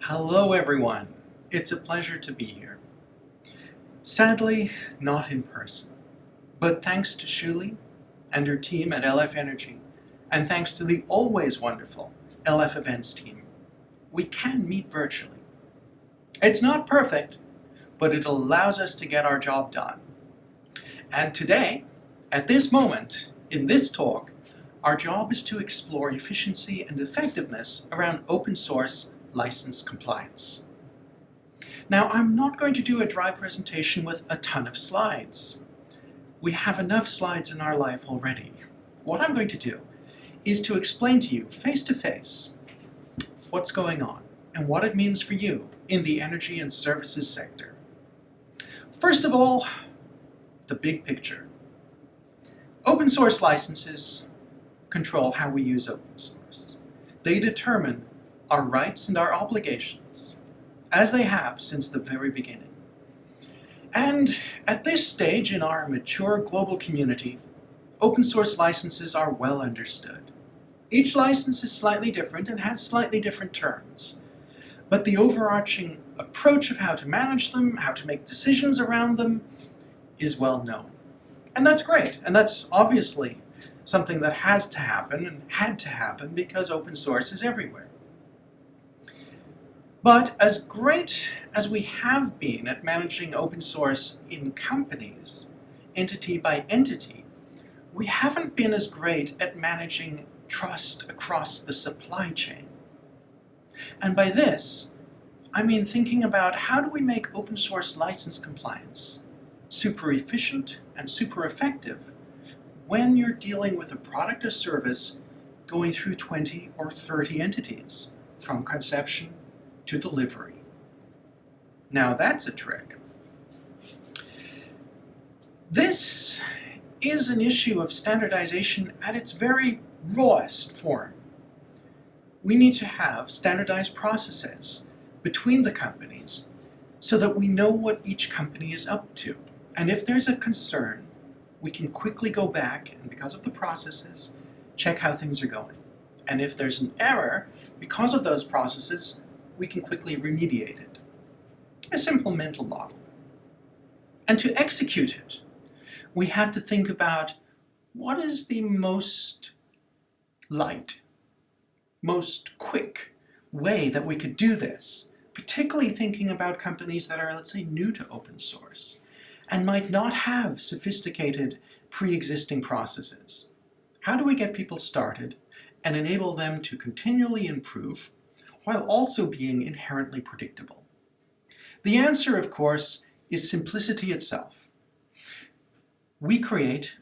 Hello everyone, it's a pleasure to be here. Sadly, not in person, but thanks to Shuli and her team at LF Energy, and thanks to the always wonderful LF Events team, we can meet virtually. It's not perfect, but it allows us to get our job done. And today, at this moment, in this talk, our job is to explore efficiency and effectiveness around open source license compliance. Now, I'm not going to do a dry presentation with a ton of slides. We have enough slides in our life already. What I'm going to do is to explain to you face to face what's going on and what it means for you in the energy and services sector. First of all, the big picture. Open source licenses control how we use open source. They determine our rights and our obligations, as they have since the very beginning. And at this stage in our mature global community, open source licenses are well understood. Each license is slightly different and has slightly different terms, but the overarching approach of how to manage them, how to make decisions around them, is well known. And that's great, and that's obviously something that has to happen and had to happen because open source is everywhere. But as great as we have been at managing open source in companies, entity by entity, we haven't been as great at managing trust across the supply chain. And by this, I mean thinking about how do we make open source license compliance super efficient and super effective when you're dealing with a product or service going through 20 or 30 entities, from conception to delivery. Now that's a trick. This is an issue of standardization at its very rawest form. We need to have standardized processes between the companies so that we know what each company is up to. And if there's a concern, we can quickly go back and, because of the processes, check how things are going. And if there's an error, because of those processes, we can quickly remediate it. A simple mental model. And to execute it, we had to think about what is the most light, most quick way that we could do this, particularly thinking about companies that are, let's say, new to open source and might not have sophisticated pre-existing processes. How do we get people started and enable them to continually improve while also being inherently predictable? The answer, of course, is simplicity itself. We create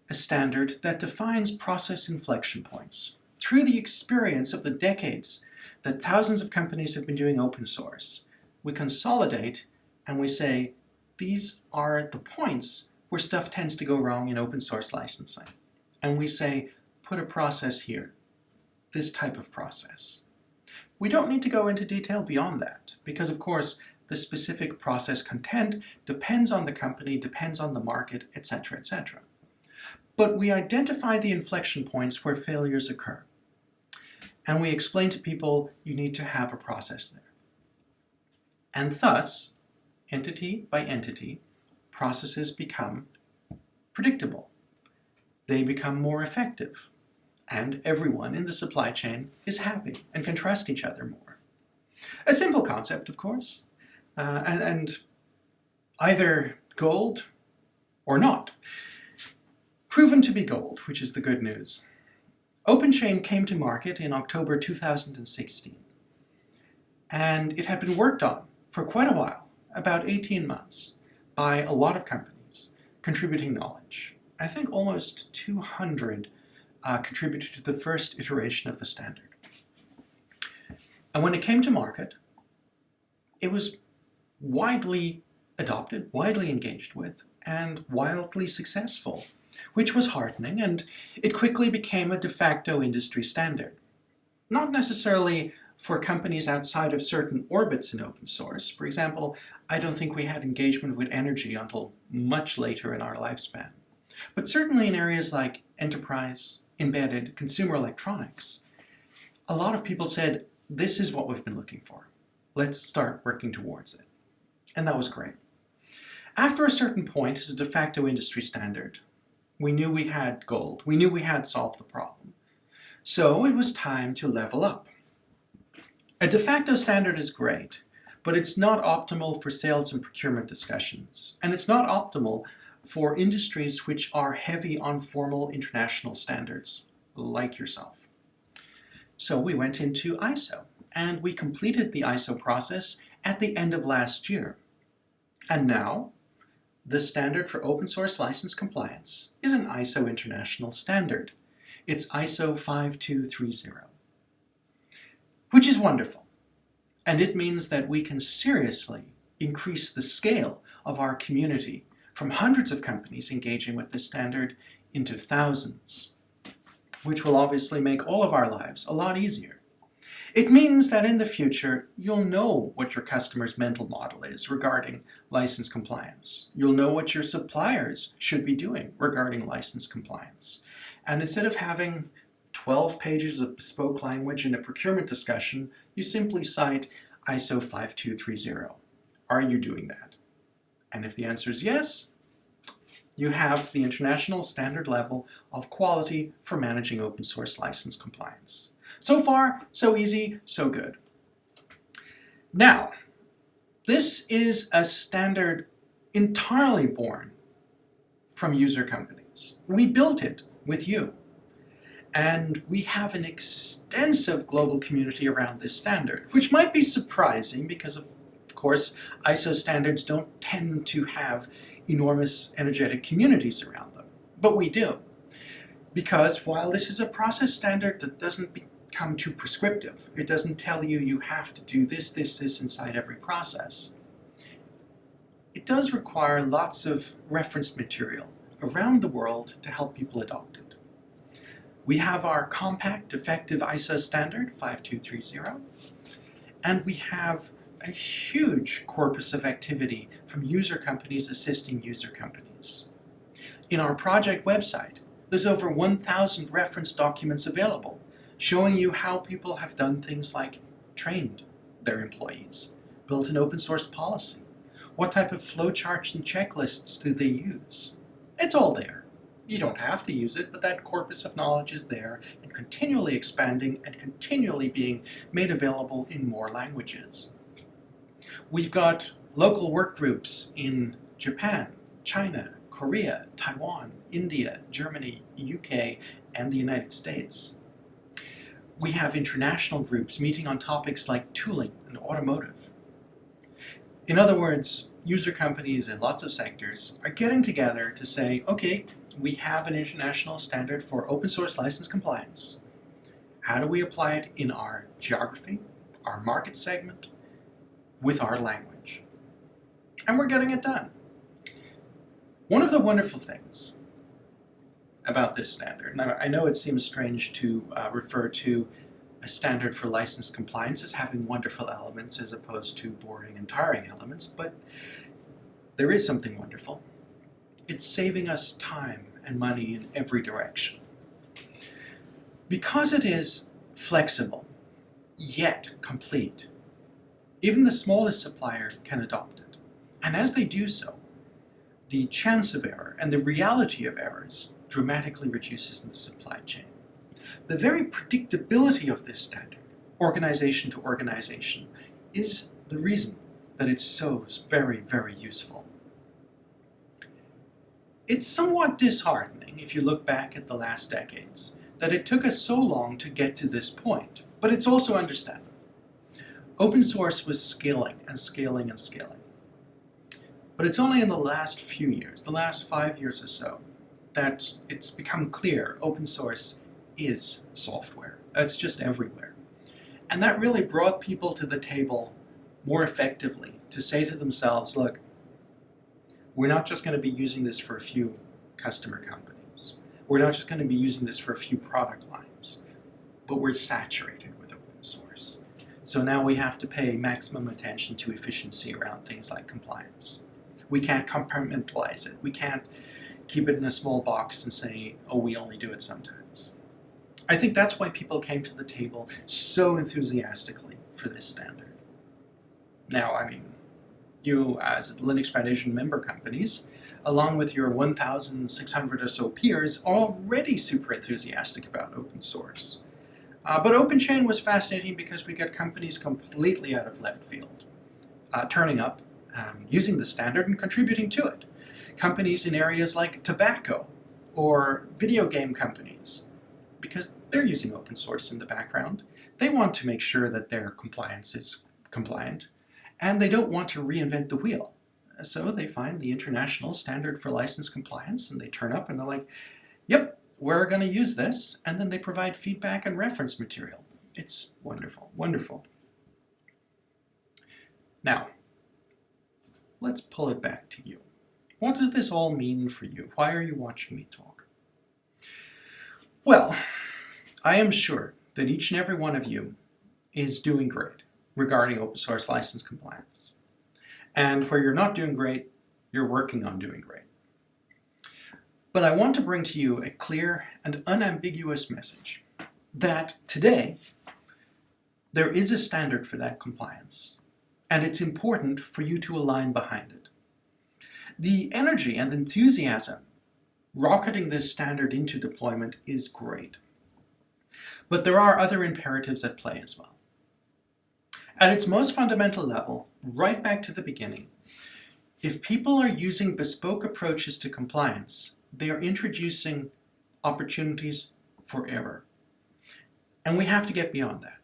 a standard that defines process inflection points. Through the experience of the decades that thousands of companies have been doing open source, we consolidate and we say, these are the points where stuff tends to go wrong in open source licensing. And we say, put a process here, this type of process. We don't need to go into detail beyond that, because of course the specific process content depends on the company, depends on the market, etc., etc. But we identify the inflection points where failures occur. And we explain to people, you need to have a process there. And thus, entity by entity, processes become predictable. They become more effective. And everyone in the supply chain is happy and can trust each other more. A simple concept, of course, and either gold or not. Proven to be gold, which is the good news. OpenChain came to market in October 2016, and it had been worked on for quite a while, about 18 months, by a lot of companies contributing knowledge. I think almost 200 contributed to the first iteration of the standard. And when it came to market, it was widely adopted, widely engaged with, and wildly successful, which was heartening, and it quickly became a de facto industry standard. Not necessarily for companies outside of certain orbits in open source. For example, I don't think we had engagement with energy until much later in our lifespan. But certainly in areas like enterprise, embedded, consumer electronics, a lot of people said, this is what we've been looking for. Let's start working towards it. And that was great. After a certain point, as a de facto industry standard, we knew we had gold. We knew we had solved the problem. So it was time to level up. A de facto standard is great, but it's not optimal for sales and procurement discussions. And it's not optimal for industries which are heavy on formal international standards, like yourself. So we went into ISO, and we completed the ISO process at the end of last year. And now, the standard for open source license compliance is an ISO international standard. It's ISO 5230, which is wonderful. And it means that we can seriously increase the scale of our community from hundreds of companies engaging with this standard into thousands, which will obviously make all of our lives a lot easier. It means that in the future, you'll know what your customer's mental model is regarding license compliance. You'll know what your suppliers should be doing regarding license compliance. And instead of having 12 pages of bespoke language in a procurement discussion, you simply cite ISO 5230. Are you doing that? And if the answer is yes, you have the international standard level of quality for managing open source license compliance. So far, so easy, so good. Now, this is a standard entirely born from user companies. We built it with you. And we have an extensive global community around this standard, which might be surprising because, of course, ISO standards don't tend to have enormous energetic communities around them. But we do. Because while this is a process standard that doesn't become too prescriptive, it doesn't tell you you have to do this, this, this inside every process, it does require lots of reference material around the world to help people adopt it. We have our compact, effective ISO standard, 5230, and we have a huge corpus of activity from user companies assisting user companies. In our project website, there's over 1,000 reference documents available, showing you how people have done things like trained their employees, built an open source policy, what type of flowcharts and checklists do they use. It's all there. You don't have to use it, but that corpus of knowledge is there and continually expanding and continually being made available in more languages. We've got local work groups in Japan, China, Korea, Taiwan, India, Germany, UK, and the United States. We have international groups meeting on topics like tooling and automotive. In other words, user companies in lots of sectors are getting together to say, okay, we have an international standard for open source license compliance. How do we apply it in our geography, our market segment, with our language? And we're getting it done. One of the wonderful things about this standard, and I know it seems strange to refer to a standard for license compliance as having wonderful elements as opposed to boring and tiring elements, but there is something wonderful. It's saving us time and money in every direction. Because it is flexible, yet complete, even the smallest supplier can adopt it. And as they do so, the chance of error and the reality of errors dramatically reduces in the supply chain. The very predictability of this standard, organization to organization, is the reason that it's so very, very useful. It's somewhat disheartening, if you look back at the last decades, that it took us so long to get to this point, but it's also understandable. Open source was scaling and scaling and scaling. But it's only in the last few years, the last 5 years or so, that it's become clear open source is software. It's just everywhere. And that really brought people to the table more effectively to say to themselves, look, we're not just going to be using this for a few customer companies. We're not just going to be using this for a few product lines, but we're saturated with open source. So now we have to pay maximum attention to efficiency around things like compliance. We can't compartmentalize it. We can't keep it in a small box and say, oh, we only do it sometimes. I think that's why people came to the table so enthusiastically for this standard. Now, I mean, you as Linux Foundation member companies, along with your 1,600 or so peers, are already super enthusiastic about open source. But OpenChain was fascinating because we got companies completely out of left field, turning up, using the standard and contributing to it. Companies in areas like tobacco or video game companies, because they're using open source in the background. They want to make sure that their compliance is compliant, and they don't want to reinvent the wheel. So they find the international standard for license compliance, and they turn up and they're like, yep, we're going to use this, and then they provide feedback and reference material. It's wonderful, wonderful. Now, let's pull it back to you. What does this all mean for you? Why are you watching me talk? Well, I am sure that each and every one of you is doing great regarding open source license compliance. And where you're not doing great, you're working on doing great. But I want to bring to you a clear and unambiguous message that today there is a standard for that compliance, and it's important for you to align behind it. The energy and enthusiasm rocketing this standard into deployment is great. But there are other imperatives at play as well. At its most fundamental level, right back to the beginning, if people are using bespoke approaches to compliance, they are introducing opportunities for error. And we have to get beyond that,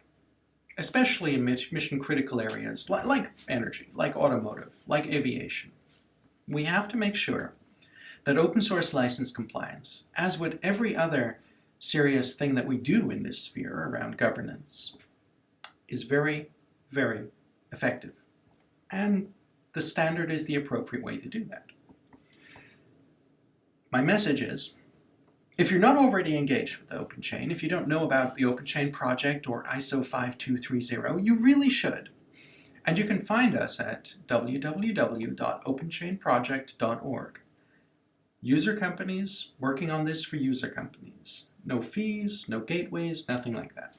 especially in mission-critical areas like energy, like automotive, like aviation. We have to make sure that open source license compliance, as with every other serious thing that we do in this sphere around governance, is very, very effective. And the standard is the appropriate way to do that. My message is, if you're not already engaged with OpenChain, if you don't know about the OpenChain project or ISO 5230, you really should. And you can find us at www.openchainproject.org. User companies working on this for user companies. No fees, no gateways, nothing like that.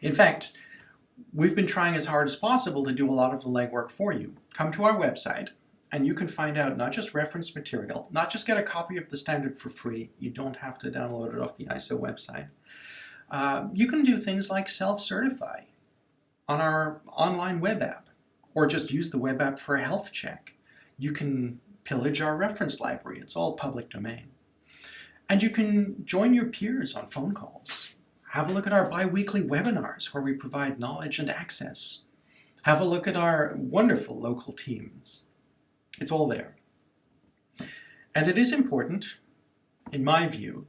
In fact, we've been trying as hard as possible to do a lot of the legwork for you. Come to our website, and you can find out not just reference material, not just get a copy of the standard for free. You don't have to download it off the ISO website. You can do things like self-certify on our online web app, or just use the web app for a health check. You can pillage our reference library. It's all public domain. And you can join your peers on phone calls. Have a look at our bi-weekly webinars where we provide knowledge and access. Have a look at our wonderful local teams. It's all there. And it is important, in my view,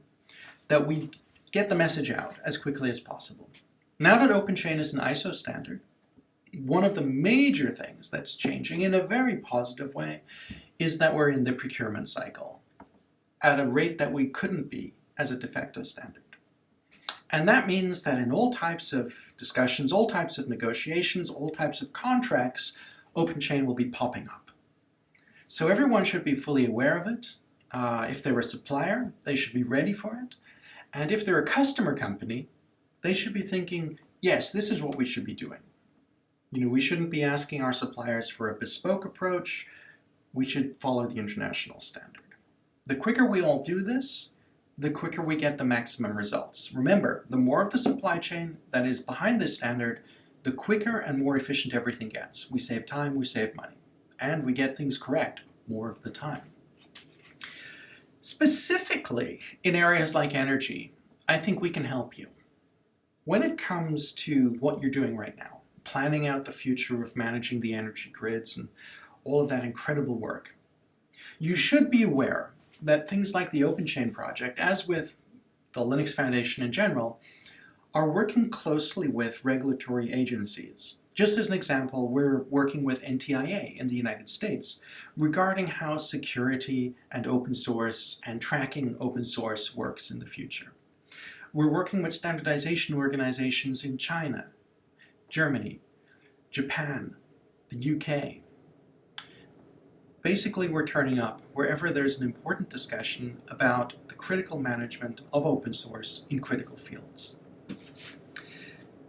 that we get the message out as quickly as possible. Now that OpenChain is an ISO standard, one of the major things that's changing in a very positive way is that we're in the procurement cycle at a rate that we couldn't be as a de facto standard. And that means that in all types of discussions, all types of negotiations, all types of contracts, OpenChain will be popping up. So everyone should be fully aware of it. If they're a supplier, they should be ready for it. And if they're a customer company, they should be thinking, yes, this is what we should be doing. We shouldn't be asking our suppliers for a bespoke approach. We should follow the international standard. The quicker we all do this, the quicker we get the maximum results. Remember, the more of the supply chain that is behind this standard, the quicker and more efficient everything gets. We save time, we save money, and we get things correct more of the time. Specifically, in areas like energy, I think we can help you. When it comes to what you're doing right now, planning out the future of managing the energy grids and all of that incredible work, you should be aware that things like the OpenChain project, as with the Linux Foundation in general, are working closely with regulatory agencies. Just as an example, we're working with NTIA in the United States regarding how security and open source and tracking open source works in the future. We're working with standardization organizations in China, Germany, Japan, the UK. Basically, we're turning up wherever there's an important discussion about the critical management of open source in critical fields.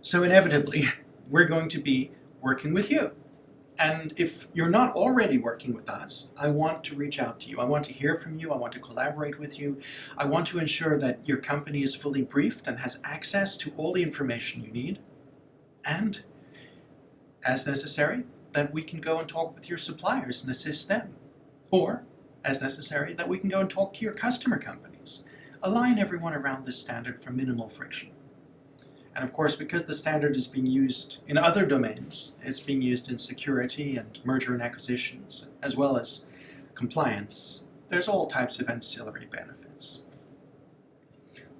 So inevitably, we're going to be working with you And if you're not already working with us, I want to reach out to you. I want to hear from you. I want to collaborate with you. I want to ensure that your company is fully briefed and has access to all the information you need. And, as necessary, that we can go and talk with your suppliers and assist them. Or, as necessary, that we can go and talk to your customer companies. Align everyone around this standard for minimal friction. And of course, because the standard is being used in other domains, it's being used in security and merger and acquisitions, as well as compliance, there's all types of ancillary benefits.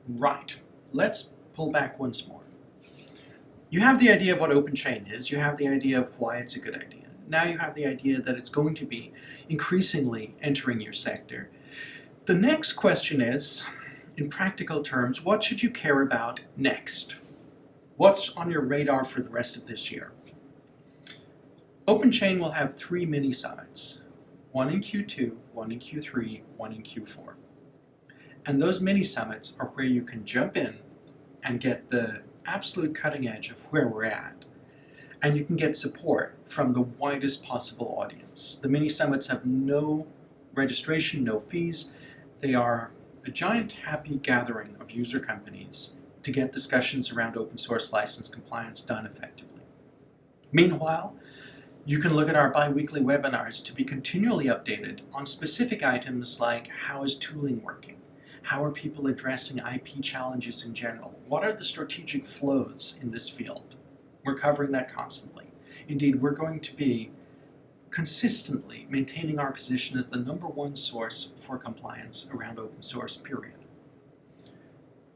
Right, let's pull back once more. You have the idea of what OpenChain is, you have the idea of why it's a good idea. Now you have the idea that it's going to be increasingly entering your sector. The next question is, in practical terms, what should you care about next? What's on your radar for the rest of this year? OpenChain will have 3 mini summits, one in Q2, one in Q3, one in Q4. And those mini summits are where you can jump in and get the absolute cutting edge of where we're at. And you can get support from the widest possible audience. The mini summits have no registration, no fees. They are a giant happy gathering of user companies to get discussions around open source license compliance done effectively. Meanwhile, you can look at our bi-weekly webinars to be continually updated on specific items like how is tooling working? How are people addressing IP challenges in general? What are the strategic flows in this field? We're covering that constantly. Indeed, we're going to be consistently maintaining our position as the #1 source for compliance around open source, period.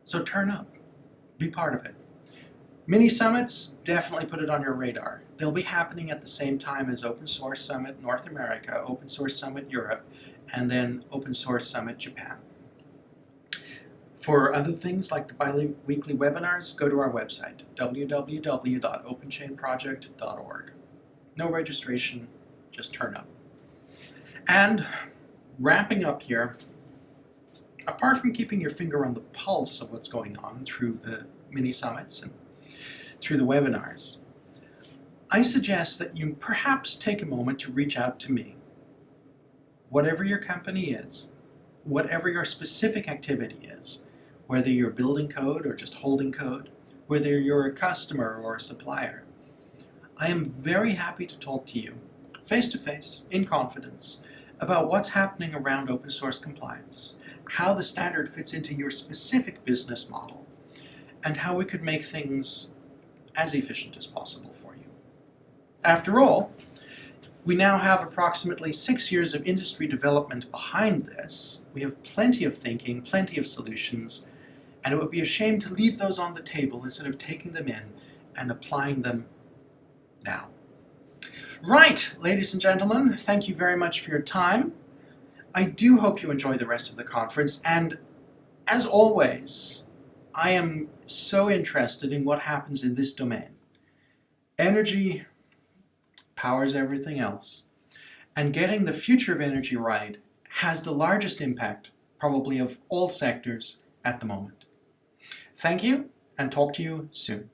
So turn up. Be part of it. Mini summits, definitely put it on your radar. They'll be happening at the same time as Open Source Summit North America, Open Source Summit Europe, and then Open Source Summit Japan. For other things like the bi-weekly webinars, go to our website, www.openchainproject.org. No registration, just turn up. And wrapping up here, apart from keeping your finger on the pulse of what's going on through the mini summits and through the webinars, I suggest that you perhaps take a moment to reach out to me. Whatever your company is, whatever your specific activity is, whether you're building code or just holding code, whether you're a customer or a supplier, I am very happy to talk to you face-to-face, in confidence, about what's happening around open source compliance, how the standard fits into your specific business model, and how we could make things as efficient as possible for you. After all, we now have approximately 6 years of industry development behind this. We have plenty of thinking, plenty of solutions, and it would be a shame to leave those on the table instead of taking them in and applying them now. Right, ladies and gentlemen, thank you very much for your time. I do hope you enjoy the rest of the conference, and as always, I am so interested in what happens in this domain. Energy powers everything else, and getting the future of energy right has the largest impact, probably of all sectors, at the moment. Thank you, and talk to you soon.